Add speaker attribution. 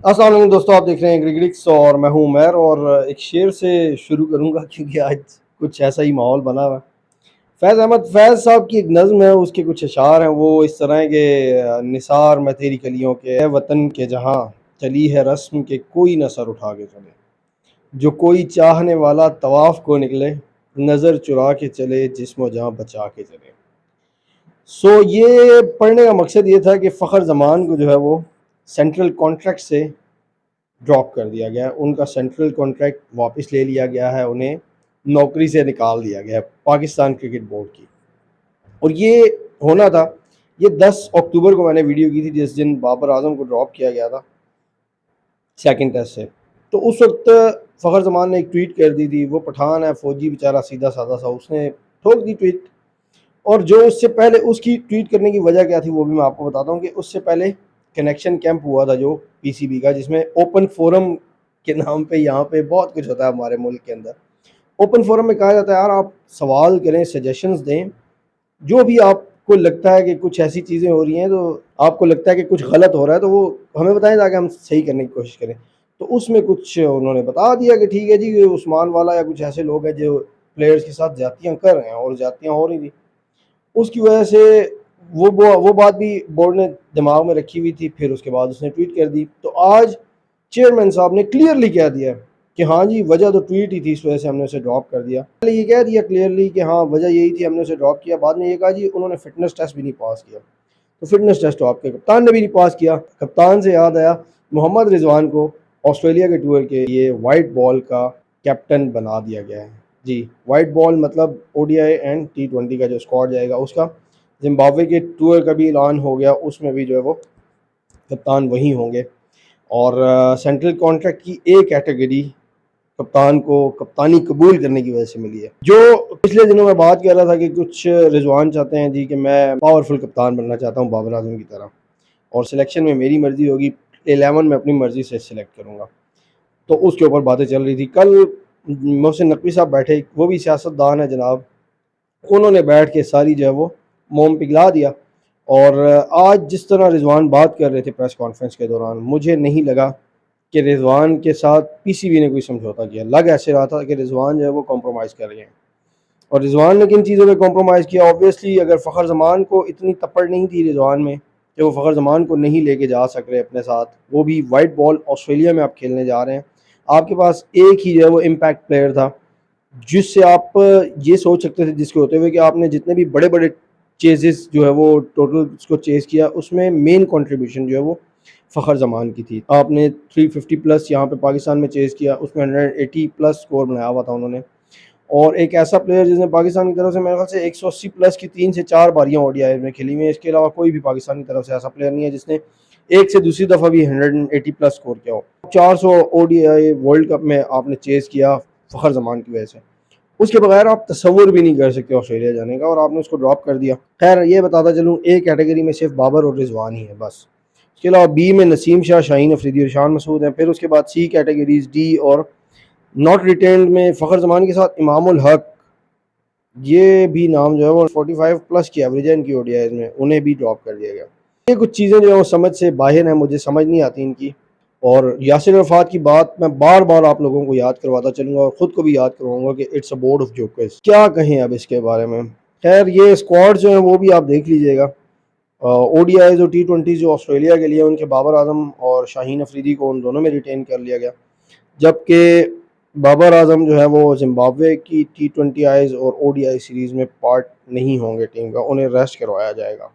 Speaker 1: السلام علیکم دوستوں، آپ دیکھ رہے ہیں کرکٹکس اور میں ہوں عمیر، اور ایک شعر سے شروع کروں گا کیونکہ آج کچھ ایسا ہی ماحول بنا ہوا ہے۔ فیض احمد فیض صاحب کی ایک نظم ہے، اس کے کچھ اشعار ہیں، وہ اس طرح ہیں کہ نثار میں تیری کلیوں کے اے وطن کے جہاں چلی ہے رسم کہ کوئی نہ سر اٹھا کے چلے، جو کوئی چاہنے والا طواف کو نکلے، نظر چرا کے چلے جسم و جاں بچا کے چلے۔ یہ پڑھنے کا مقصد یہ تھا کہ فخر زمان کو جو ہے وہ سینٹرل کانٹریکٹ سے ڈراپ کر دیا گیا ہے، ان کا سینٹرل کانٹریکٹ واپس لے لیا گیا ہے، انہیں نوکری سے نکال دیا گیا ہے پاکستان کرکٹ بورڈ کی۔ اور یہ ہونا تھا، یہ 10 اکتوبر کو میں نے ویڈیو کی تھی جس دن بابر اعظم کو ڈراپ کیا گیا تھا سیکنڈ ٹیسٹ سے۔ تو اس وقت فخر زمان نے ایک ٹویٹ کر دی تھی، وہ پٹھان ہے فوجی بیچارہ سیدھا سادہ سا، اس نے ٹھوک دی ٹویٹ۔ اور جو اس سے پہلے اس کی ٹویٹ کرنے کی وجہ کیا تھی وہ بھی میں آپ کو بتاتا ہوں کہ اس سے پہلے کنیکشن کیمپ ہوا تھا جو پی سی بی کا، جس میں اوپن فورم کے نام پہ یہاں پہ بہت کچھ ہوتا ہے ہمارے ملک کے اندر۔ اوپن فورم میں کہا جاتا ہے یار آپ سوال کریں، سجیشنز دیں، جو بھی آپ کو لگتا ہے کہ کچھ ایسی چیزیں ہو رہی ہیں تو آپ کو لگتا ہے کہ کچھ غلط ہو رہا ہے تو وہ ہمیں بتائیں تاکہ ہم صحیح کرنے کی کوشش کریں۔ تو اس میں کچھ انہوں نے بتا دیا کہ ٹھیک ہے جی، عثمان والا یا کچھ ایسے لوگ ہیں جو پلیئرز کے ساتھ زیادتیاں کر رہے ہیں اور زیادتیاں ہو رہی تھی، اس کی وجہ سے وہ بات بھی بورڈ نے دماغ میں رکھی ہوئی تھی، پھر اس کے بعد اس نے ٹویٹ کر دی۔ تو آج چیئرمین صاحب نے کلیئرلی کہہ دیا کہ ہاں جی وجہ تو ٹویٹ ہی تھی، اس وجہ سے ہم نے اسے ڈراپ کر دیا۔ پہلے یہ کہہ دیا کلیئرلی کہ ہاں وجہ یہی تھی، ہم نے اسے ڈراپ کیا۔ بعد میں یہ کہا جی انہوں نے فٹنس ٹیسٹ بھی نہیں پاس کیا، تو فٹنس ٹیسٹ تو آپ کے کپتان نے بھی نہیں پاس کیا۔ کپتان سے یاد آیا، محمد رضوان کو آسٹریلیا کے ٹور کے لیے وائٹ بال کا کیپٹن بنا دیا گیا ہے۔ جی وائٹ بال مطلب O D I and T20 کا جو اسکواڈ جائے گا اس کا۔ زمبابوے کے ٹور کا بھی اعلان ہو گیا، اس میں بھی جو ہے وہ کپتان وہی ہوں گے۔ اور سینٹرل کانٹریکٹ کی ایک کیٹیگری کپتان کو کپتانی قبول کرنے کی وجہ سے ملی ہے۔ جو پچھلے دنوں میں بات کر رہا تھا کہ کچھ رضوان چاہتے ہیں جی کہ میں پاورفل کپتان بننا چاہتا ہوں بابر اعظم کی طرح، اور سلیکشن میں میری مرضی ہوگی، 11 میں اپنی مرضی سے سلیکٹ کروں گا، تو اس کے اوپر باتیں چل رہی تھی۔ کل محسن نقوی صاحب بیٹھے، وہ بھی سیاست دان ہے جناب، انہوں نے بیٹھ کے ساری جو ہے وہ موم پگھلا دیا۔ اور آج جس طرح رضوان بات کر رہے تھے پریس کانفرنس کے دوران، مجھے نہیں لگا کہ رضوان کے ساتھ پی سی بی نے کوئی سمجھوتا کیا، لگ ایسے رہا تھا کہ رضوان جو ہے وہ کمپرومائز کر رہے ہیں۔ اور رضوان نے کن چیزوں پہ کمپرومائز کیا؟ اوبویسلی اگر فخر زمان کو اتنی تپڑ نہیں تھی رضوان میں کہ وہ فخر زمان کو نہیں لے کے جا سک رہے اپنے ساتھ، وہ بھی وائٹ بال آسٹریلیا میں آپ کھیلنے جا رہے ہیں، آپ کے پاس ایک ہی جو ہے وہ امپیکٹ پلیئر تھا جس سے آپ یہ سوچ سکتے تھے، جس کے ہوتے ہوئے کہ آپ نے جتنے بھی بڑے بڑے چیزز جو ہے وہ ٹوٹل اس کو چیز کیا، اس میں مین کنٹریبیوشن جو ہے وہ فخر زمان کی تھی۔ آپ نے 350 پلس یہاں پہ پاکستان میں چیز کیا، اس میں 180 پلس سکور بنایا ہوا تھا انہوں نے۔ اور ایک ایسا پلیئر جس نے پاکستان کی طرف سے میرے خیال سے 180 پلس کی 3 سے 4 باریاں ODI میں کھیلی ہوئی ہیں، اس کے علاوہ کوئی بھی پاکستان کی طرف سے ایسا پلیئر نہیں ہے جس نے ایک سے دوسری دفعہ بھی 180 پلس سکور کیا ہو۔ 400 ODI ورلڈ کپ میں آپ نے چیز کیا فخر زمان کی وجہ سے، اس کے بغیر آپ تصور بھی نہیں کر سکتے آسٹریلیا جانے کا، اور آپ نے اس کو ڈراپ کر دیا۔ خیر یہ بتاتا چلوں، ایک کیٹیگری میں صرف بابر اور رضوان ہی ہے بس، اس کے علاوہ بی میں نسیم شاہ، شاہین افریدی اور شان مسعود ہیں۔ پھر اس کے بعد سی کیٹیگریز ڈی اور ناٹ ریٹینڈ میں فخر زمان کے ساتھ امام الحق، یہ بھی نام جو ہے وہ 45 پلس کی ایوریج ہے ان کی ODIs میں، انہیں بھی ڈراپ کر دیا گیا۔ یہ کچھ چیزیں جو ہیں وہ سمجھ سے باہر ہیں، مجھے سمجھ نہیں آتی ان کی۔ اور یاسر عرفات کی بات میں بار بار آپ لوگوں کو یاد کرواتا چلوں گا اور خود کو بھی یاد کرواؤں گا کہ اٹس اے بورڈ آف جوکرز، کیا کہیں اب اس کے بارے میں۔ خیر یہ اسکواڈ جو ہیں وہ بھی آپ دیکھ لیجئے گا، ODIs اور T20 جو آسٹریلیا کے لیے ان کے بابر اعظم اور شاہین افریدی کو ان دونوں میں ریٹین کر لیا گیا، جبکہ بابر اعظم جو ہے وہ زمبابوے کی T20Is اور ODI سیریز میں پارٹ نہیں ہوں گے ٹیم کا، انہیں ریسٹ کروایا جائے گا۔